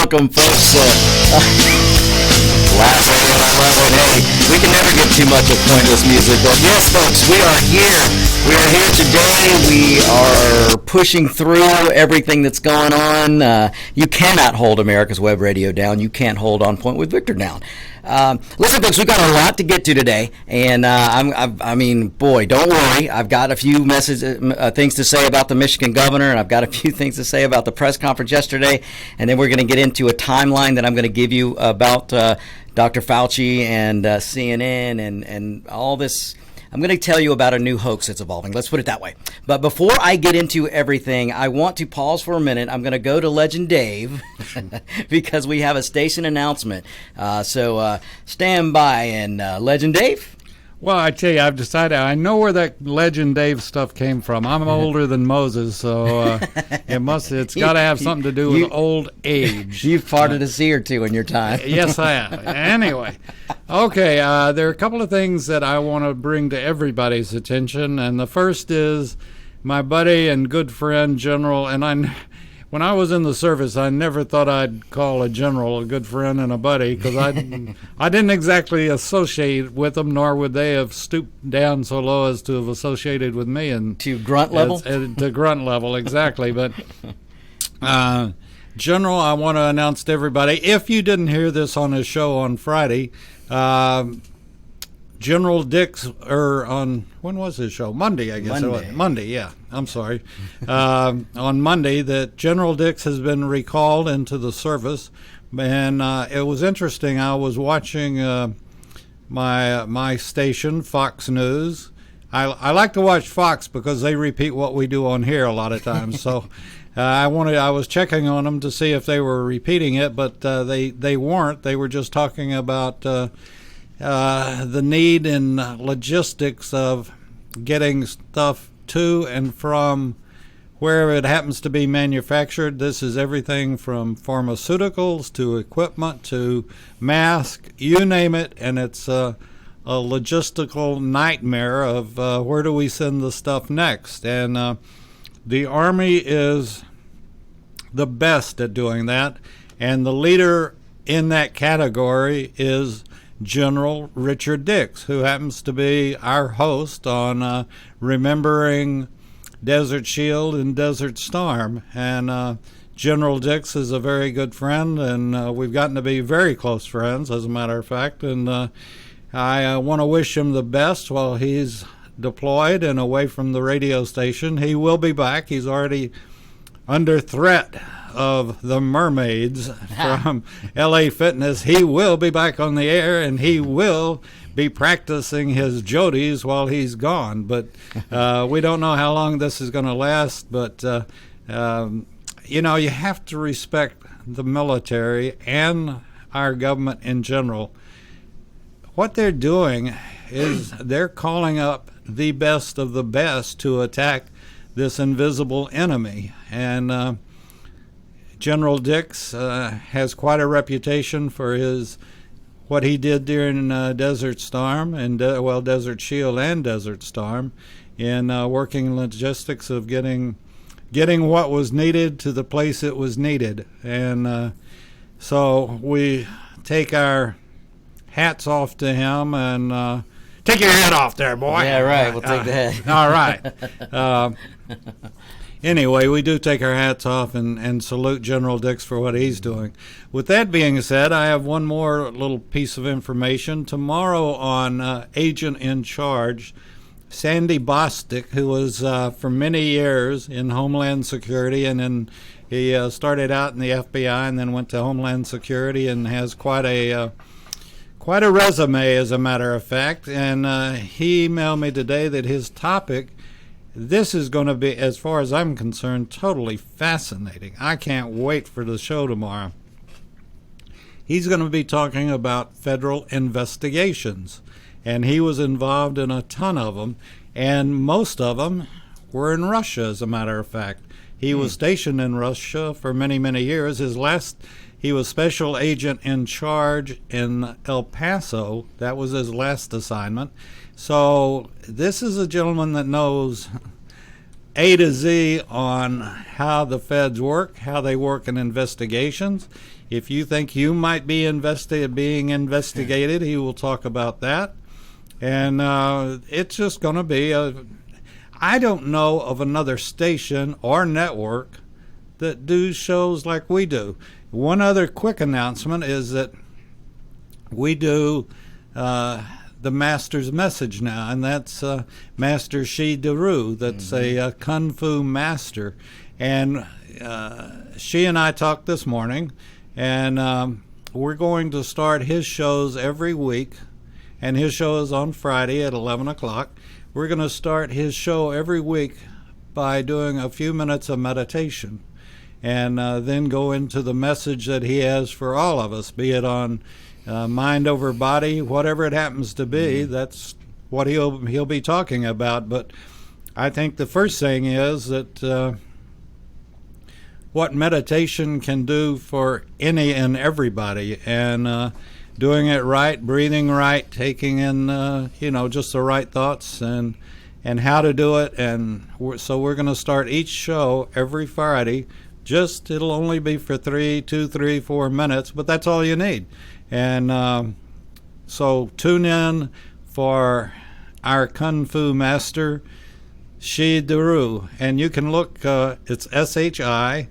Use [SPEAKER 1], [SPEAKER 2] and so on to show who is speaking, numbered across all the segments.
[SPEAKER 1] welcome, folks. Last night I love it. Hey, we can never get too much of pointless music. But yes, folks, we are here. We are here today. We are pushing through everything that's going on. You cannot hold America's Web Radio down. You can't hold On Point with Victor down. Listen, folks, we've got a lot to get to today, and I mean, boy, don't worry. I've got a few things to say about the Michigan governor, and I've got a few things to say about the press conference yesterday, and then we're going to get into a timeline that I'm going to give you about Dr. Fauci and CNN and all this. I'm going to tell you about a new hoax that's evolving. Let's put it that way. But before I get into everything, I want to pause for a minute. I'm going to go to Legend Dave because we have a station announcement. So stand by. And Legend Dave?
[SPEAKER 2] Well, I tell you, I've decided I know where that Legend Dave stuff came from. I'm older than Moses, so it's got to have something to do with old age.
[SPEAKER 1] You've farted a sea or two in your time.
[SPEAKER 2] Yes, I have. Anyway, okay, there are a couple of things that I want to bring to everybody's attention, and the first is my buddy and good friend, General, and when I was in the service, I never thought I'd call a general a good friend and a buddy because I didn't exactly associate with them, nor would they have stooped down so low as to have associated with me. And
[SPEAKER 1] to grunt level?
[SPEAKER 2] To grunt level, exactly. But General, I want to announce to everybody, if you didn't hear this on his show on Friday, General Dix, when was his show? Monday, I guess. Monday, yeah. I'm sorry. On Monday, that General Dix has been recalled into the service. And it was interesting. I was watching my station, Fox News. I like to watch Fox because they repeat what we do on here a lot of times. So I was checking on them to see if they were repeating it, but they weren't. They were just talking about the need and logistics of getting stuff to and from where it happens to be manufactured. This is everything from pharmaceuticals to equipment to masks, you name it, and it's a logistical nightmare of where do we send the stuff next. And the Army is the best at doing that, and the leader in that category is General Richard Dix, who happens to be our host on Remembering Desert Shield and Desert Storm. And General Dix is a very good friend, and we've gotten to be very close friends, as a matter of fact. And I want to wish him the best while he's deployed and away from the radio station. He will be back. He's already under threat of the mermaids from LA Fitness. He will be back on the air, and he will be practicing his jodies while he's gone. But we don't know how long this is going to last. But, you have to respect the military and our government in general. What they're doing is they're calling up the best of the best to attack this invisible enemy. And General Dix has quite a reputation for what he did during Desert Storm and Desert Shield and Desert Storm in working logistics of getting what was needed to the place it was needed. And so we take our hats off to him and take your hat off there, boy.
[SPEAKER 1] Yeah, right. We'll take the hat.
[SPEAKER 2] All right. Anyway, we do take our hats off and salute General Dix for what he's doing. With that being said, I have one more little piece of information. Tomorrow on Agent in Charge, Sandy Bostic, who was for many years in Homeland Security, and then he started out in the FBI and then went to Homeland Security and has quite a resume, as a matter of fact. And he emailed me today that his topic, this is going to be, as far as I'm concerned, totally fascinating. I can't wait for the show tomorrow. He's going to be talking about federal investigations, and he was involved in a ton of them, and most of them were in Russia, as a matter of fact. He was stationed in Russia for many, many years. He was special agent in charge in El Paso. That was his last assignment. So this is a gentleman that knows A to Z on how the feds work, how they work in investigations. If you think you might be being investigated, he will talk about that. And it's just going to be I don't know of another station or network that do shows like we do. One other quick announcement is that we do the Master's Message now, and that's Master Shi Daru. That's a Kung Fu master. And she and I talked this morning, and we're going to start his shows every week, and his show is on Friday at 11 o'clock. We're going to start his show every week by doing a few minutes of meditation, and then go into the message that he has for all of us, be it on mind over body, whatever it happens to be. That's what he'll be talking about. But I think the first thing is that what meditation can do for any and everybody, and doing it right, breathing right, taking in just the right thoughts, and how to do it. And so we're going to start each show every Friday. It'll only be for 2, 3, 4 minutes, but that's all you need. And so tune in for our Kung Fu master, Shi Daru. And you can look, it's SHIDERU.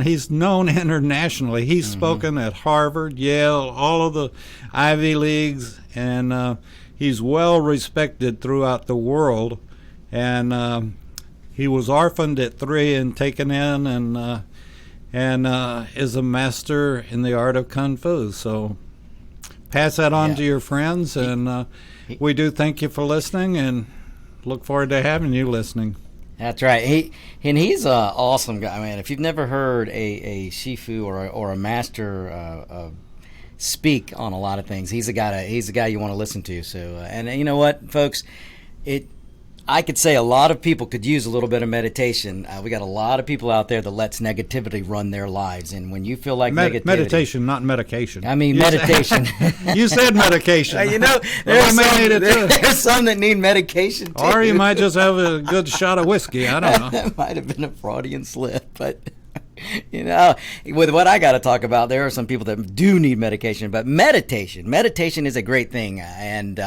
[SPEAKER 2] He's known internationally. He's spoken at Harvard, Yale, all of the Ivy Leagues, and he's well respected throughout the world. And he was orphaned at 3 and taken in, and is a master in the art of Kung Fu. So pass that on to your friends, and we do thank you for listening, and look forward to having you listening.
[SPEAKER 1] That's right. He's an awesome guy. I mean, if you've never heard a Shifu or a master speak on a lot of things, he's a guy you want to listen to. So, and you know what, folks, I could say a lot of people could use a little bit of meditation. We got a lot of people out there that lets negativity run their lives, and when you feel like
[SPEAKER 2] meditation, not medication.
[SPEAKER 1] I mean meditation.
[SPEAKER 2] You said medication.
[SPEAKER 1] There's some that need medication too.
[SPEAKER 2] Or you might just have a good shot of whiskey. I don't know.
[SPEAKER 1] That might have been a Freudian slip, but with what I got to talk about, there are some people that do need medication, but meditation is a great thing. And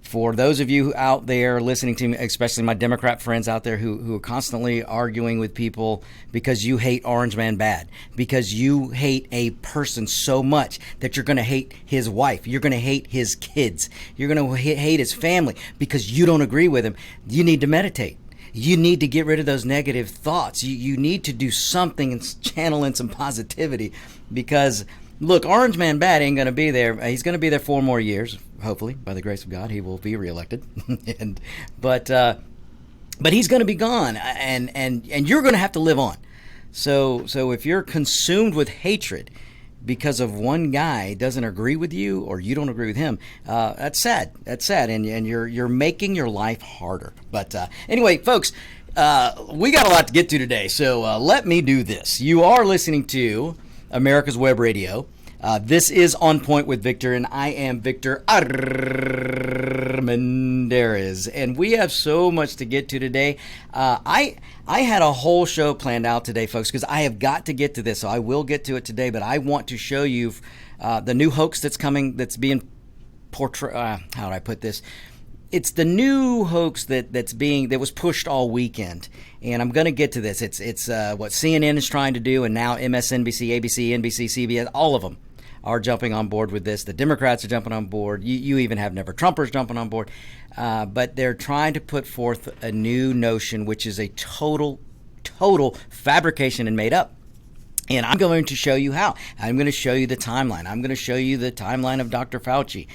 [SPEAKER 1] for those of you out there listening to me, especially my Democrat friends out there who are constantly arguing with people because you hate Orange Man bad, because you hate a person so much that you're going to hate his wife, you're going to hate his kids, you're going to hate his family because you don't agree with him, you need to meditate. You need to get rid of those negative thoughts. You need to do something and channel in some positivity, because, look, Orange Man Bad ain't going to be there. He's going to be there 4 more years, hopefully, by the grace of God. He will be reelected. But he's going to be gone, and you're going to have to live on. So if you're consumed with hatred because of one guy doesn't agree with you or you don't agree with him, that's sad. That's sad, and you're making your life harder. But anyway, folks, we got a lot to get to today, so let me do this. You are listening to America's Web Radio. This is On Point with Victor, and I am Victor Armendariz, and we have so much to get to today. I had a whole show planned out today, folks, because I have got to get to this, so I will get to it today, but I want to show you the new hoax that's coming, that's being portrayed. How do I put this? It's the new hoax that was pushed all weekend, and I'm going to get to this. It's what CNN is trying to do, and now MSNBC, ABC, NBC, CBS, all of them are jumping on board with this. The Democrats are jumping on board. You even have Never Trumpers jumping on board. But they're trying to put forth a new notion, which is a total fabrication and made up. And I'm going to show you how. I'm going to show you the timeline. I'm going to show you the timeline of Dr. Fauci,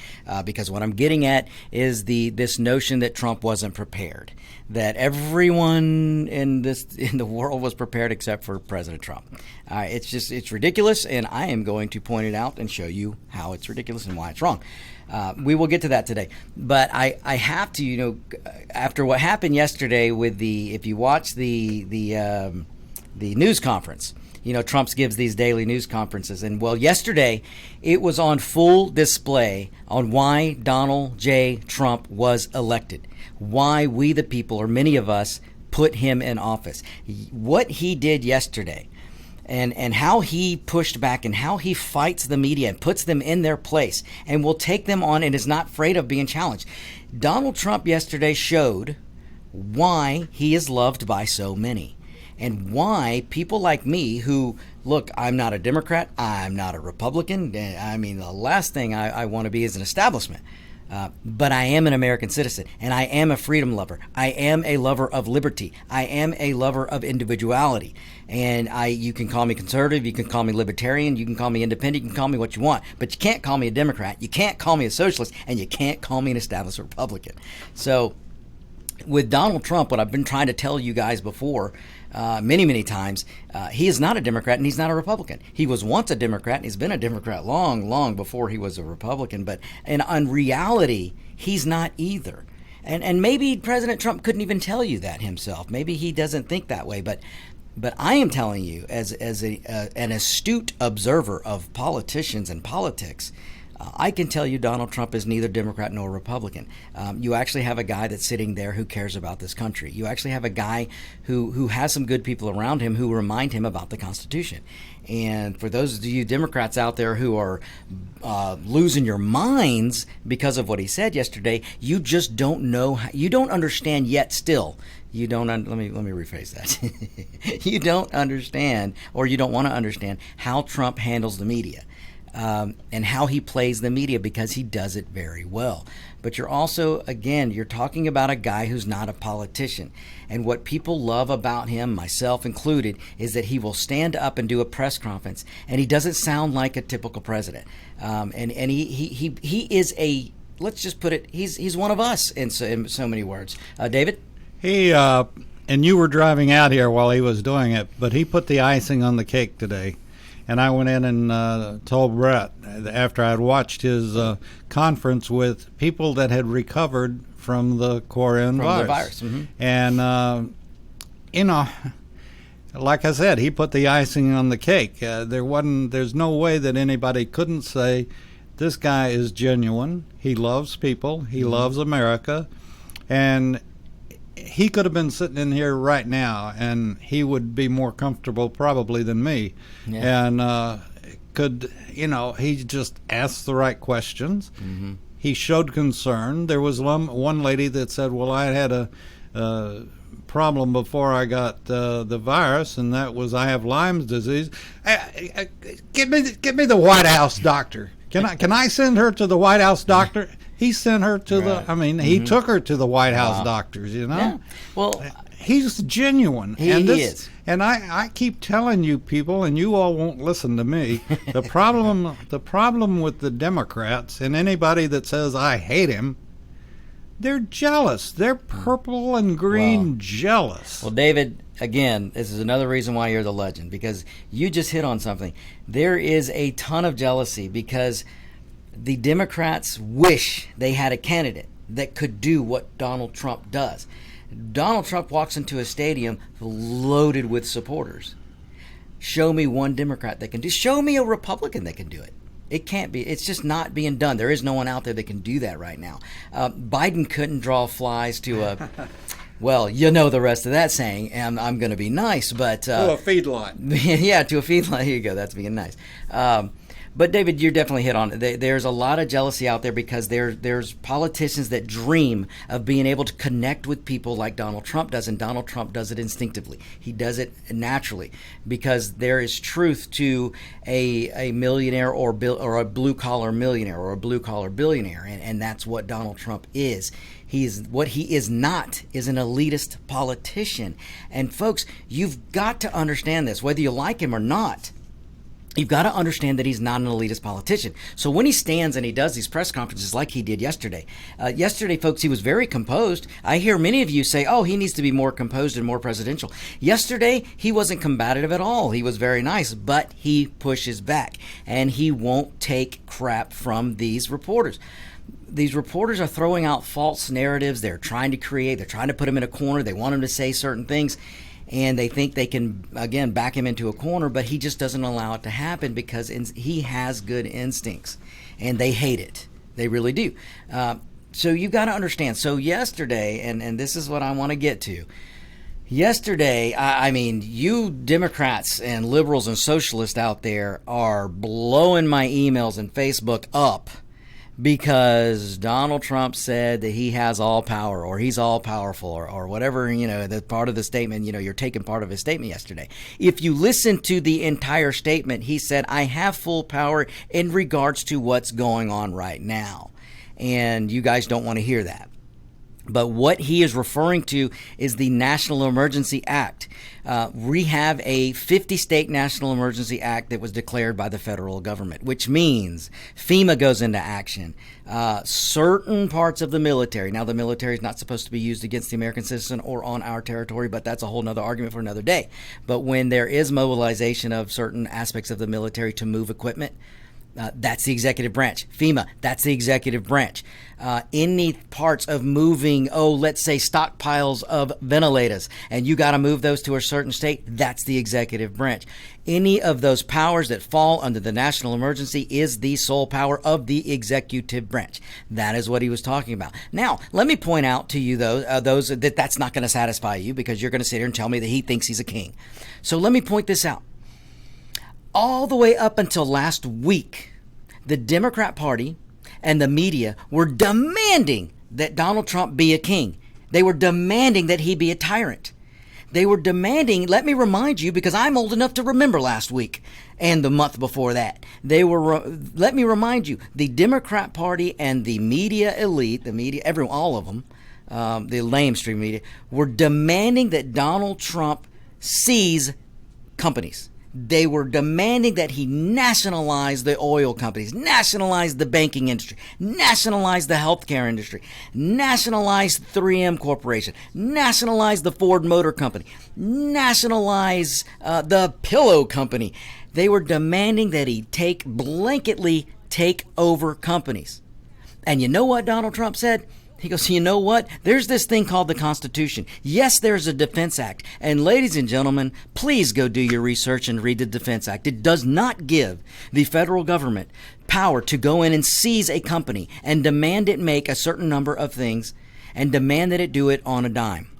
[SPEAKER 1] because what I'm getting at is this notion that Trump wasn't prepared, that everyone in the world was prepared except for President Trump. It's ridiculous, and I am going to point it out and show you how it's ridiculous and why it's wrong. We will get to that today, but I have to, after what happened yesterday with if you watch the news conference, Trump gives these daily news conferences. And well, yesterday it was on full display on why Donald J. Trump was elected, why we the people, or many of us, put him in office. What he did yesterday, and how he pushed back, and how he fights the media and puts them in their place and will take them on and is not afraid of being challenged. Donald Trump yesterday showed why he is loved by so many, and why people like me who, look, I'm not a Democrat, I'm not a Republican. I mean, the last thing I want to be is an establishment. But I am an American citizen, and I am a freedom lover. I am a lover of liberty. I am a lover of individuality. And you can call me conservative, you can call me libertarian, you can call me independent, you can call me what you want, but you can't call me a Democrat, you can't call me a socialist, and you can't call me an established Republican. So with Donald Trump, what I've been trying to tell you guys before, many times, he is not a Democrat and he's not a Republican. He was once a Democrat and he's been a Democrat long before he was a Republican. But in reality, he's not either. And maybe President Trump couldn't even tell you that himself. Maybe he doesn't think that way. But I am telling you, as an astute observer of politicians and politics, I can tell you Donald Trump is neither Democrat nor Republican. You actually have a guy that's sitting there who cares about this country. You actually have a guy who has some good people around him who remind him about the Constitution. And for those of you Democrats out there who are losing your minds because of what he said yesterday, you just don't know. You don't understand yet still. You don't. Let me rephrase that. You don't understand, or you don't want to understand, how Trump handles the media. And how he plays the media, because he does it very well. But you're also, again, you're talking about a guy who's not a politician. And what people love about him, myself included, is that he will stand up and do a press conference, and he doesn't sound like a typical president. And he is a, let's just put it, he's one of us in so many words. David?
[SPEAKER 2] He and you were driving out here while he was doing it, but he put the icing on the cake today. And I went in and told Brett, after I'd watched his conference with people that had recovered from the virus.
[SPEAKER 1] Mm-hmm.
[SPEAKER 2] And, like I said, he put the icing on the cake. There's no way that anybody couldn't say, this guy is genuine. He loves people. He loves America. And he could have been sitting in here right now, and he would be more comfortable probably than me. Yeah. And he just asked the right questions. Mm-hmm. He showed concern. There was one lady that said, well, I had a problem before I got the virus, and that was I have Lyme's disease. Give me the White House doctor. Can I send her to the White House doctor? He sent her to he took her to the White House doctors,
[SPEAKER 1] Yeah. Well,
[SPEAKER 2] he's genuine.
[SPEAKER 1] He is.
[SPEAKER 2] And I keep telling you people, and you all won't listen to me, the problem with the Democrats and anybody that says I hate him, they're jealous. They're purple and green jealous.
[SPEAKER 1] Well, David, again, this is another reason why you're the legend, because you just hit on something. There is a ton of jealousy because the Democrats wish they had a candidate that could do what Donald Trump does. Donald Trump walks into a stadium loaded with supporters. Show me one Democrat that can do. Show me a Republican that can do it. It can't be. It's just not being done. There is no one out there that can do that right now. Biden couldn't draw flies to a. Well, you know the rest of that saying, and I'm going to be nice, but
[SPEAKER 2] to a feedlot.
[SPEAKER 1] Yeah, to a feedlot. Here you go. That's being nice. But David, you're definitely hit on it. There's a lot of jealousy out there because there's politicians that dream of being able to connect with people like Donald Trump does, and Donald Trump does it instinctively. He does it naturally because there is truth to a millionaire or a blue collar millionaire or a blue collar billionaire, and that's what Donald Trump is. What he is not is an elitist politician. And folks, you've got to understand this, whether you like him or not. You've got to understand that he's not an elitist politician. So when he stands and he does these press conferences like he did yesterday, folks, he was very composed. I hear many of you say, oh, he needs to be more composed and more presidential. Yesterday, he wasn't combative at all. He was very nice, but he pushes back, and he won't take crap from these reporters. These reporters are throwing out false narratives. They're trying to put him in a corner. They want him to say certain things. and they think they can, again, back him into a corner, but he just doesn't allow it to happen because he has good instincts, and they hate it. They really do. So you've got to understand. So yesterday, and this is what I want to get to. Yesterday, I mean, you Democrats and liberals and socialists out there are blowing my emails and Facebook up because Donald Trump said that he has all power, or he's all powerful, or whatever, the part of the statement, you're taking part of his statement yesterday. If you listen to the entire statement, he said, I have full power in regards to what's going on right now. And you guys don't want to hear that. But what he is referring to is the National Emergency Act. We have a 50-state National Emergency Act that was declared by the federal government, which means FEMA goes into action. Certain parts of the military. Now, the military is not supposed to be used against the American citizen or on our territory, but that's a whole other argument for another day. But when there is mobilization of certain aspects of the military to move equipment, that's the executive branch. FEMA, that's the executive branch. Any parts of moving, let's say stockpiles of ventilators, and you got to move those to a certain state, that's the executive branch. Any of those powers that fall under the national emergency is the sole power of the executive branch. That is what he was talking about. Now, let me point out to you, those that's not going to satisfy you, because you're going to sit here and tell me that he thinks he's a king. So let me point this out. All the way up until last week, the Democrat Party and the media were demanding that Donald Trump be a king. They were demanding that he be a tyrant. They were demanding, let me remind you, because I'm old enough to remember last week and the month before that. Let me remind you, the Democrat Party and the media elite, all of them, the lamestream media, were demanding that Donald Trump seize companies. They were demanding that he nationalize the oil companies, nationalize the banking industry, nationalize the healthcare industry, nationalize 3M Corporation, nationalize the Ford Motor Company, nationalize the Pillow Company. They were demanding that he blanketly take over companies. And you know what Donald Trump said? He goes, you know what? There's this thing called the Constitution. Yes, there's a Defense Act. And ladies and gentlemen, please go do your research and read the Defense Act. It does not give the federal government power to go in and seize a company and demand it make a certain number of things and demand that it do it on a dime.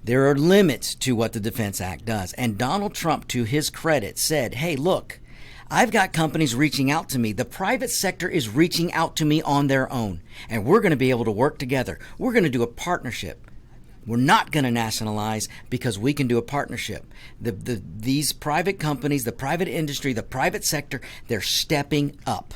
[SPEAKER 1] There are limits to what the Defense Act does. And Donald Trump, to his credit, said, hey, look, I've got companies reaching out to me. The private sector is reaching out to me on their own, and we're going to be able to work together. We're going to do a partnership. We're not going to nationalize because we can do a partnership. These private companies, the private industry, the private sector, they're stepping up.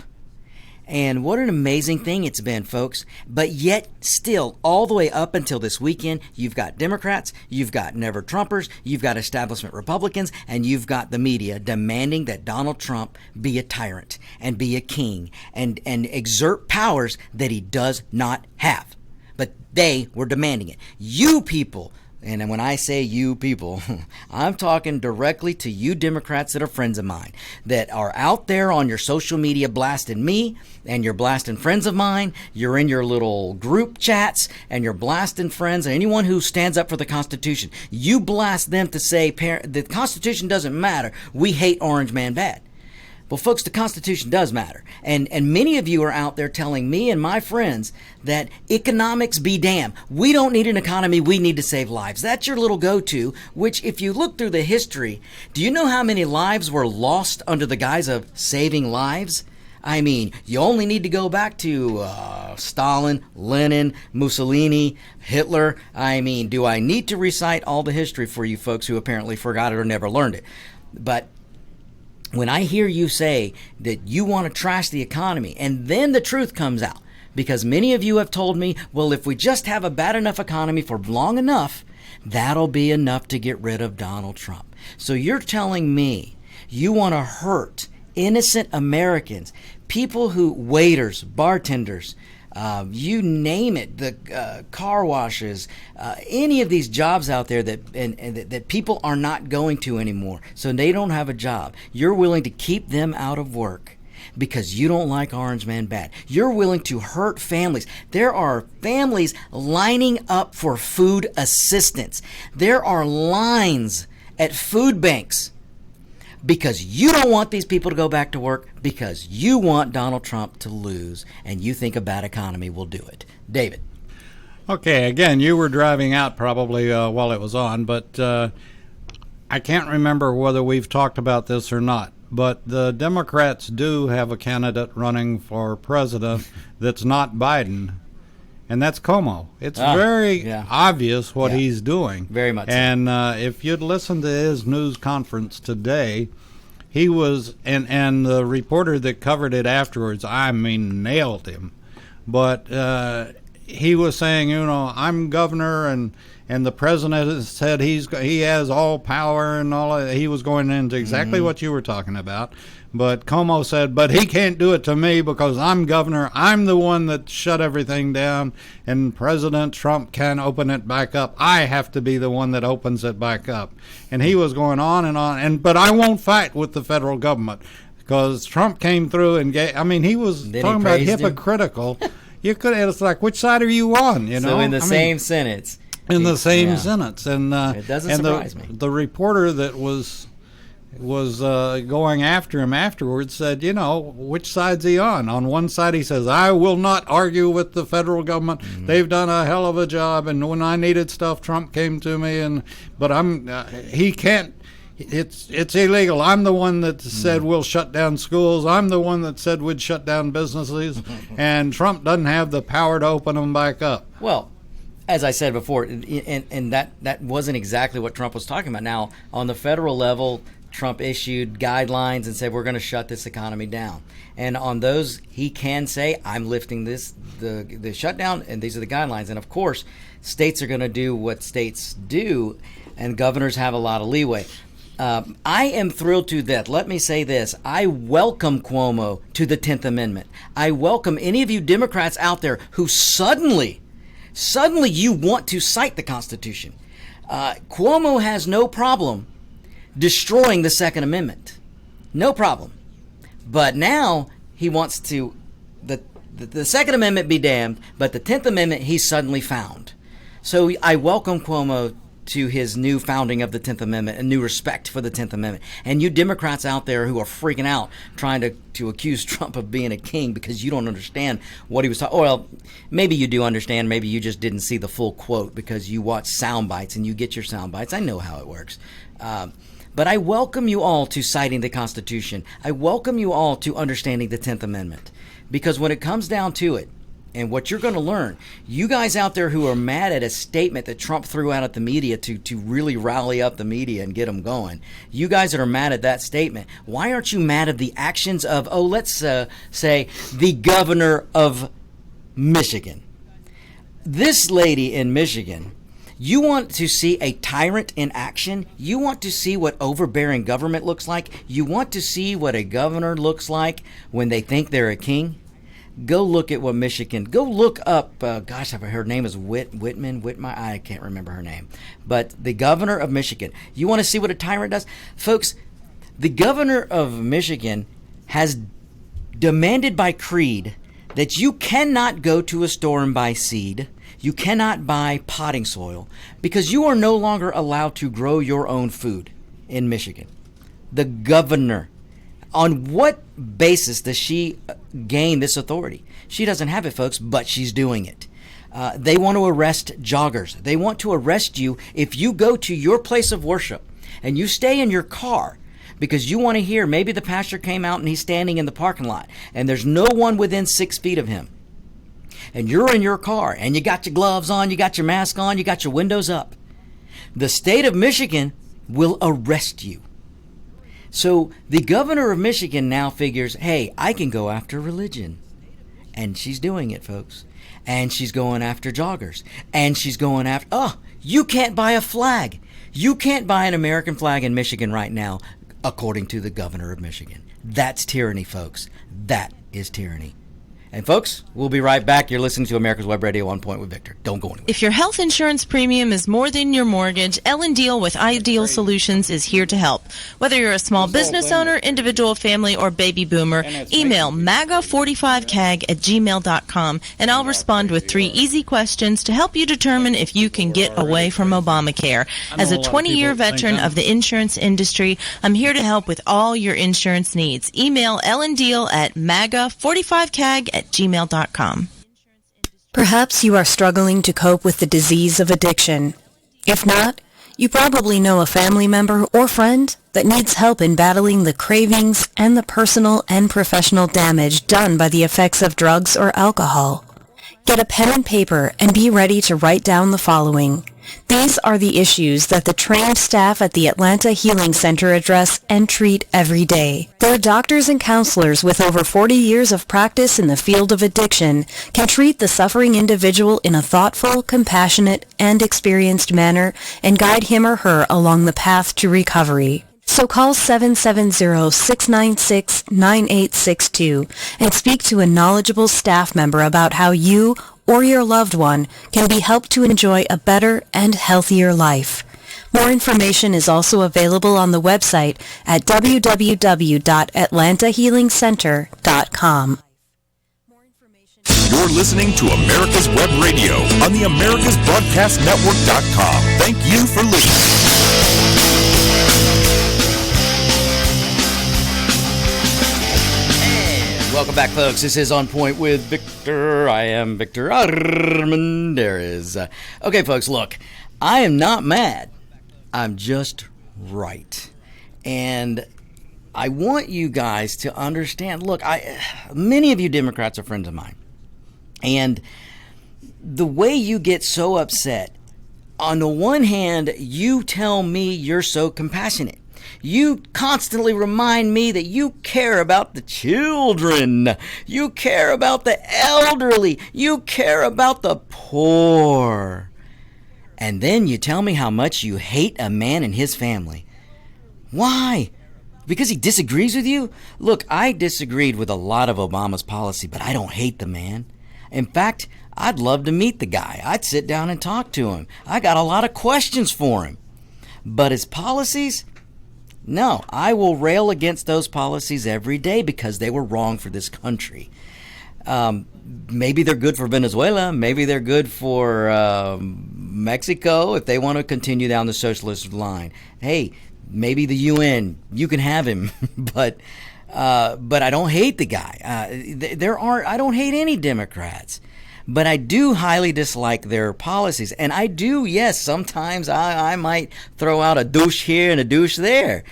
[SPEAKER 1] And what an amazing thing it's been, folks. But yet still, all the way up until this weekend, you've got Democrats, you've got Never Trumpers, you've got establishment Republicans, and you've got the media demanding that Donald Trump be a tyrant and be a king and exert powers that he does not have. But they were demanding it. You people, and when I say you people, I'm talking directly to you Democrats that are friends of mine, that are out there on your social media blasting me, and you're blasting friends of mine. You're in your little group chats, and you're blasting friends, and anyone who stands up for the Constitution. You blast them to say the Constitution doesn't matter. We hate Orange Man bad. Well, folks, the Constitution does matter. And many of you are out there telling me and my friends that economics be damned. We don't need an economy. We need to save lives. That's your little go-to, which if you look through the history, do you know how many lives were lost under the guise of saving lives? I mean, you only need to go back to Stalin, Lenin, Mussolini, Hitler. I mean, do I need to recite all the history for you folks who apparently forgot it or never learned it? But when I hear you say that you want to trash the economy, and then the truth comes out, because many of you have told me, well, if we just have a bad enough economy for long enough, that'll be enough to get rid of Donald Trump. So you're telling me you want to hurt innocent Americans, people who, waiters, bartenders, you name it, the car washes, any of these jobs out there that people are not going to anymore, so they don't have a job. You're willing to keep them out of work because you don't like Orange Man bad. You're willing to hurt families. There are families lining up for food assistance. There are lines at food banks because you don't want these people to go back to work, because you want Donald Trump to lose, and you think a bad economy will do it. David.
[SPEAKER 2] Okay, again, you were driving out probably while it was on, but I can't remember whether we've talked about this or not. But the Democrats do have a candidate running for president that's not Biden, and that's Cuomo. It's very obvious what he's doing.
[SPEAKER 1] Very much.
[SPEAKER 2] And if you'd listened to his news conference today, he was, and the reporter that covered it afterwards, I mean, nailed him. But he was saying, I'm governor, and the president said he has all power and all that. He was going into exactly what you were talking about. But Cuomo said, but he can't do it to me because I'm governor. I'm the one that shut everything down, and President Trump can open it back up. I have to be the one that opens it back up. And he was going on and on. But I won't fight with the federal government because Trump came through and he was talking about hypocritical. It's like, which side are you on?
[SPEAKER 1] So in the same sentence.
[SPEAKER 2] In the same sentence, and
[SPEAKER 1] it doesn't surprise me.
[SPEAKER 2] The reporter that was going after him afterwards said, which side's he on? On one side, he says, I will not argue with the federal government. They've done a hell of a job, and when I needed stuff, Trump came to me, but he can't. It's illegal. I'm the one that said we'll shut down schools. I'm the one that said we'd shut down businesses, and Trump doesn't have the power to open them back up.
[SPEAKER 1] Well, as I said before, and that wasn't exactly what Trump was talking about. Now, on the federal level, Trump issued guidelines and said we're going to shut this economy down. And on those, he can say, I'm lifting the shutdown, and these are the guidelines. And of course, states are going to do what states do, and governors have a lot of leeway. I am thrilled to death. Let me say this. I welcome Cuomo to the 10th Amendment. I welcome any of you Democrats out there who suddenly you want to cite the Constitution. Cuomo has no problem destroying the Second Amendment. No problem. But now he wants to, the Second Amendment be damned, but the 10th Amendment he's suddenly found. So I welcome Cuomo to his new founding of the 10th Amendment, a new respect for the 10th Amendment. And you Democrats out there who are freaking out trying to accuse Trump of being a king because you don't understand what he was talking. Well, maybe you do understand. Maybe you just didn't see the full quote because you watch sound bites and you get your sound bites. I know how it works. But I welcome you all to citing the Constitution. I welcome you all to understanding the 10th Amendment. Because when it comes down to it, and what you're going to learn, you guys out there who are mad at a statement that Trump threw out at the media to really rally up the media and get them going, you guys that are mad at that statement, why aren't you mad at the actions of, let's say, the governor of Michigan? This lady in Michigan, you want to see a tyrant in action? You want to see what overbearing government looks like? You want to see what a governor looks like when they think they're a king? Go look at what Michigan. Go look up. Her name is Whitman. I can't remember her name. But the governor of Michigan. You want to see what a tyrant does, folks? The governor of Michigan has demanded by creed that you cannot go to a store and buy seed. You cannot buy potting soil because you are no longer allowed to grow your own food in Michigan. The governor. On what basis does she gain this authority? She doesn't have it, folks, but she's doing it. They want to arrest joggers. They want to arrest you if you go to your place of worship and you stay in your car because you want to hear, maybe the pastor came out and he's standing in the parking lot and there's no one within 6 feet of him. And you're in your car and you got your gloves on, you got your mask on, you got your windows up. The state of Michigan will arrest you. So the governor of Michigan now figures, hey, I can go after religion. And she's doing it, folks. And she's going after joggers. And she's going after, you can't buy a flag. You can't buy an American flag in Michigan right now, according to the governor of Michigan. That's tyranny, folks. That is tyranny. And folks, we'll be right back. You're listening to America's Web Radio On Point with Victor. Don't go anywhere.
[SPEAKER 3] If your health insurance premium is more than your mortgage, Ellen Deal with Ideal Solutions is here to help. Whether you're a small business owner, individual, family, or baby boomer, email MAGA45CAG@gmail.com and I'll respond with 3 easy questions to help you determine if you can get away from Obamacare. As a 20-year veteran of the insurance industry, I'm here to help with all your insurance needs. Email Ellen Deal at MAGA45CAG@gmail.com.
[SPEAKER 4] Perhaps you are struggling to cope with the disease of addiction. If not, you probably know a family member or friend that needs help in battling the cravings and the personal and professional damage done by the effects of drugs or alcohol. Get a pen and paper and be ready to write down the following. These are the issues that the trained staff at the Atlanta Healing Center address and treat every day. Their doctors and counselors with over 40 years of practice in the field of addiction can treat the suffering individual in a thoughtful, compassionate, and experienced manner and guide him or her along the path to recovery. So call 770-696-9862 and speak to a knowledgeable staff member about how you or your loved one can be helped to enjoy a better and healthier life. More information is also available on the website at www.atlantahealingcenter.com.
[SPEAKER 5] You're listening to America's Web Radio on the AmericasBroadcastNetwork.com. Thank you for listening.
[SPEAKER 1] Welcome back, folks. This is On Point with Victor. I am Victor Armendariz. Okay, folks, look, I am not mad. I'm just right. And I want you guys to understand, look, many of you Democrats are friends of mine. And the way you get so upset, on the one hand, you tell me you're so compassionate. You constantly remind me that you care about the children. You care about the elderly. You care about the poor. And then you tell me how much you hate a man and his family. Why? Because he disagrees with you? Look, I disagreed with a lot of Obama's policy, but I don't hate the man. In fact, I'd love to meet the guy. I'd sit down and talk to him. I got a lot of questions for him. But his policies? No, I will rail against those policies every day because they were wrong for this country. Maybe they're good for Venezuela. Maybe they're good for Mexico if they want to continue down the socialist line. Hey, maybe the UN, you can have him, but I don't hate the guy. I don't hate any Democrats. But I do highly dislike their policies. And I do, yes, sometimes I might throw out a douche here and a douche there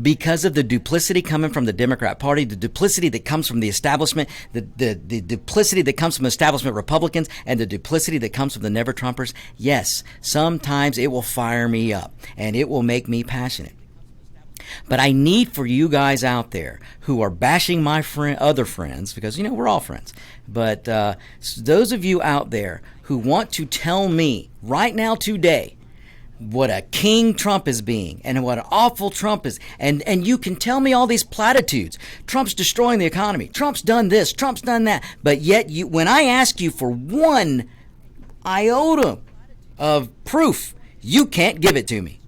[SPEAKER 1] because of the duplicity coming from the Democrat Party, the duplicity that comes from the establishment, the duplicity that comes from establishment Republicans, and the duplicity that comes from the Never-Trumpers. Yes, sometimes it will fire me up and it will make me passionate. But I need for you guys out there who are bashing my other friends, because, you know, we're all friends. But those of you out there who want to tell me right now today what a king Trump is being and what an awful Trump is, and you can tell me all these platitudes. Trump's destroying the economy. Trump's done this. Trump's done that. But yet, when I ask you for one iota of proof, you can't give it to me.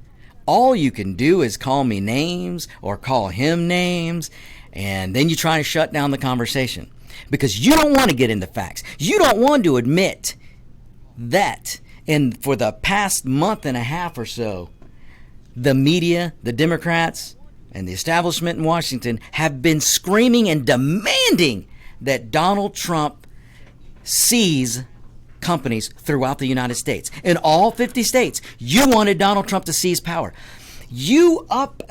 [SPEAKER 1] All you can do is call me names or call him names, and then you try to shut down the conversation because you don't want to get into facts. You don't want to admit that for the past month and a half or so, the media, the Democrats, and the establishment in Washington have been screaming and demanding that Donald Trump seize companies throughout the United States. In all 50 states, you wanted Donald Trump to seize power. Up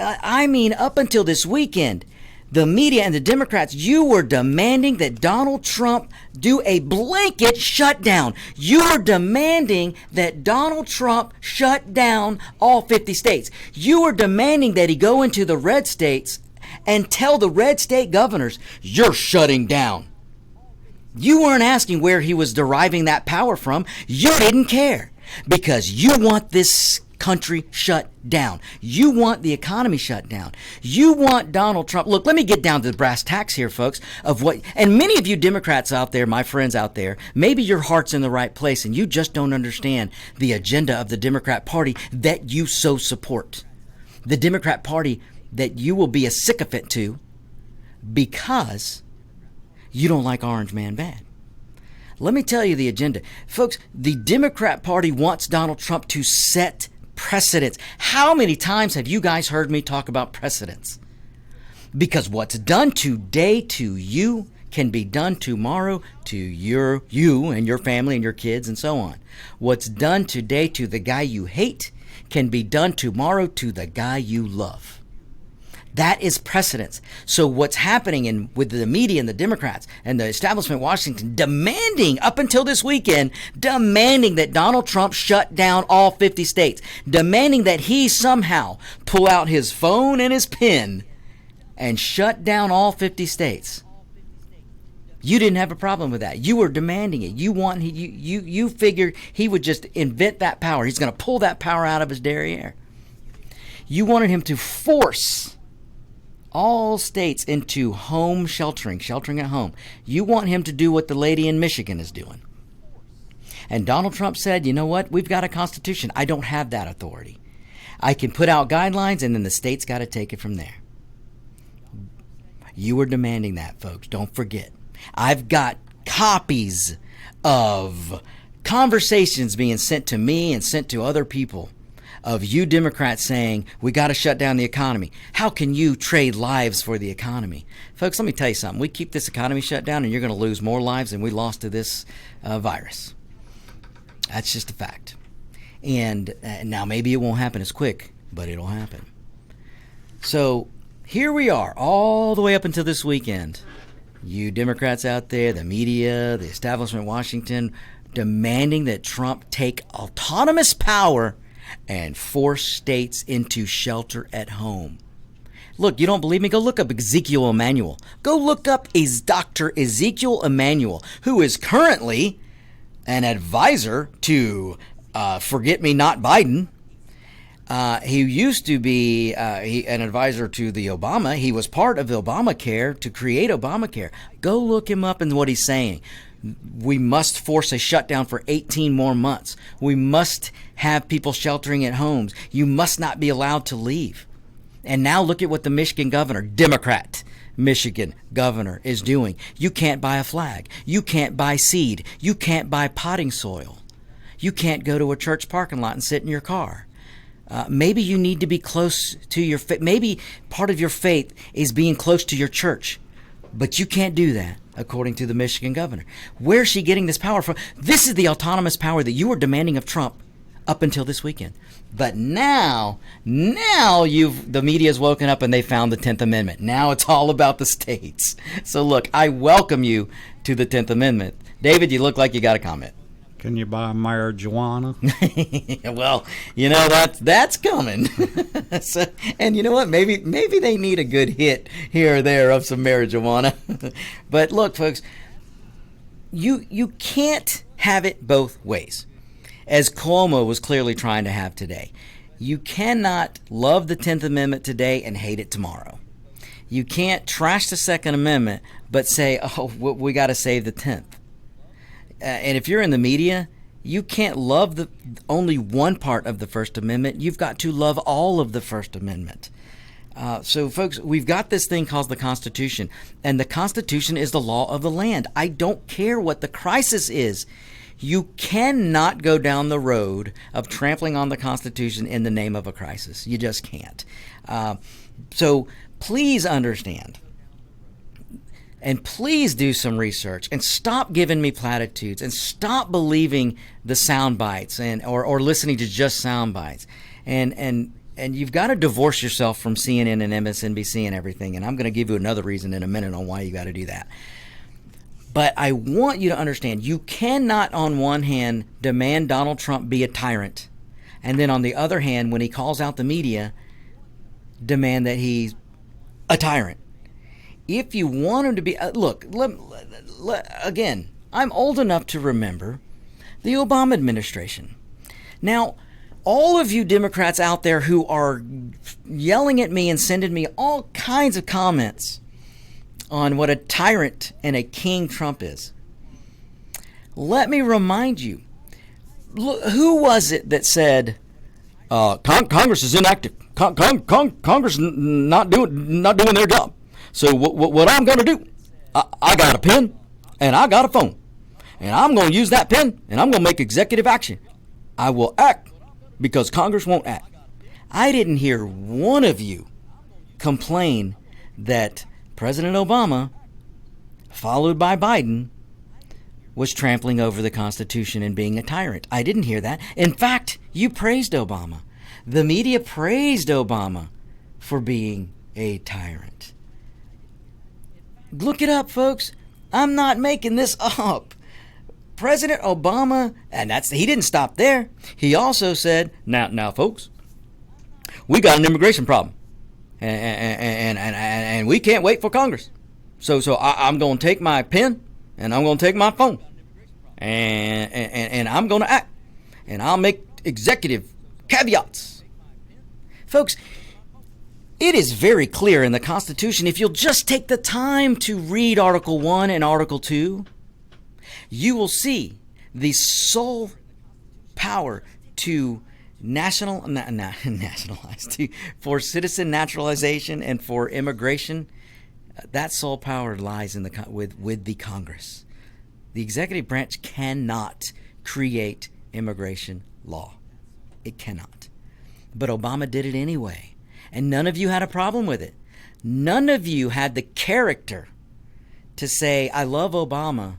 [SPEAKER 1] until this weekend, the media and the Democrats, you were demanding that Donald Trump do a blanket shutdown. You were demanding that Donald Trump shut down all 50 states. You were demanding that he go into the red states and tell the red state governors, you're shutting down. You weren't asking where he was deriving that power from. You didn't care because you want this country shut down. You want the economy shut down. You want Donald Trump. Look, let me get down to the brass tacks here, folks, of what, and many of you Democrats out there, my friends out there, maybe your heart's in the right place and you just don't understand the agenda of the Democrat Party that you so support. The Democrat Party that you will be a sycophant to because you don't like Orange Man bad. Let me tell you the agenda. Folks, the Democrat Party wants Donald Trump to set precedents. How many times have you guys heard me talk about precedents? Because what's done today to you can be done tomorrow to you and your family and your kids and so on. What's done today to the guy you hate can be done tomorrow to the guy you love. That is precedence. So what's happening with the media and the Democrats and the establishment in Washington demanding, up until this weekend, demanding that Donald Trump shut down all 50 states, demanding that he somehow pull out his phone and his pen and shut down all 50 states. You didn't have a problem with that. You were demanding it. You figured he would just invent that power. He's going to pull that power out of his derriere. You wanted him to force all states into home sheltering at home. You want him to do what the lady in Michigan is doing. And Donald Trump said, you know what? We've got a constitution. I don't have that authority. I can put out guidelines and then the state's got to take it from there. You were demanding that, folks. Don't forget. I've got copies of conversations being sent to me and sent to other people of you Democrats saying, we got to shut down the economy. How can you trade lives for the economy? Folks, let me tell you something. We keep this economy shut down and you're going to lose more lives than we lost to this virus. That's just a fact. And now maybe it won't happen as quick, but it'll happen. So here we are all the way up until this weekend. You Democrats out there, the media, the establishment in Washington, demanding that Trump take autonomous power and force states into shelter at home. Look, you don't believe me? Go look up Ezekiel Emanuel. Go look up Dr. Ezekiel Emanuel, who is currently an advisor to Forget-Me-Not Biden. He used to be an advisor to the Obama. He was part of Obamacare to create Obamacare. Go look him up and what he's saying. We must force a shutdown for 18 more months. We must have people sheltering at homes. You must not be allowed to leave. And now look at what the Michigan governor, Democrat Michigan governor, is doing. You can't buy a flag. You can't buy seed. You can't buy potting soil. You can't go to a church parking lot and sit in your car. Maybe you need to be close to your faith. Maybe part of your faith is being close to your church. But you can't do that, according to the Michigan governor. Where's she getting this power from? This is the autonomous power that you were demanding of Trump up until this weekend. But now the media's woken up and they found the 10th Amendment. Now it's all about the states. So look, I welcome you to the 10th Amendment. David, you look like you got a comment.
[SPEAKER 2] Can you buy marijuana?
[SPEAKER 1] Well, you know that's coming. So, and you know what? Maybe they need a good hit here or there of some marijuana. But look, folks, you can't have it both ways, as Cuomo was clearly trying to have today. You cannot love the 10th Amendment today and hate it tomorrow. You can't trash the Second Amendment but say, oh, we got to save the 10th. And if you're in the media, you can't love only one part of the First Amendment. You've got to love all of the First Amendment. So, folks, we've got this thing called the Constitution, and the Constitution is the law of the land. I don't care what the crisis is. You cannot go down the road of trampling on the Constitution in the name of a crisis. You just can't. So please understand. And please do some research and stop giving me platitudes and stop believing the sound bites or listening to just sound bites. And you've got to divorce yourself from CNN and MSNBC and everything. And I'm going to give you another reason in a minute on why you got to do that. But I want you to understand, you cannot on one hand demand Donald Trump be a tyrant, and then on the other hand, when he calls out the media, demand that he's a tyrant. If you want him to be, look, again, I'm old enough to remember the Obama administration. Now, all of you Democrats out there who are yelling at me and sending me all kinds of comments on what a tyrant and a king Trump is, let me remind you, who was it that said Congress is inactive? Congress not doing their job. So what I'm going to do, I got a pen and I got a phone, and I'm going to use that pen and I'm going to make executive action. I will act because Congress won't act. I didn't hear one of you complain that President Obama, followed by Biden, was trampling over the Constitution and being a tyrant. I didn't hear that. In fact, you praised Obama. The media praised Obama for being a tyrant. Look it up, folks. I'm not making this up. President Obama, and he didn't stop there. He also said, now, folks, we got an immigration problem, and we can't wait for Congress. So I'm going to take my pen and I'm going to take my phone, and I'm going to act, and I'll make executive caveats. Folks, it is very clear in the Constitution. If you'll just take the time to read Article 1 and Article 2, you will see the sole power to nationalize, for citizen naturalization and for immigration. That sole power lies in with the Congress. The executive branch cannot create immigration law. It cannot. But Obama did it anyway, and none of you had a problem with it. None of you had the character to say, I love Obama,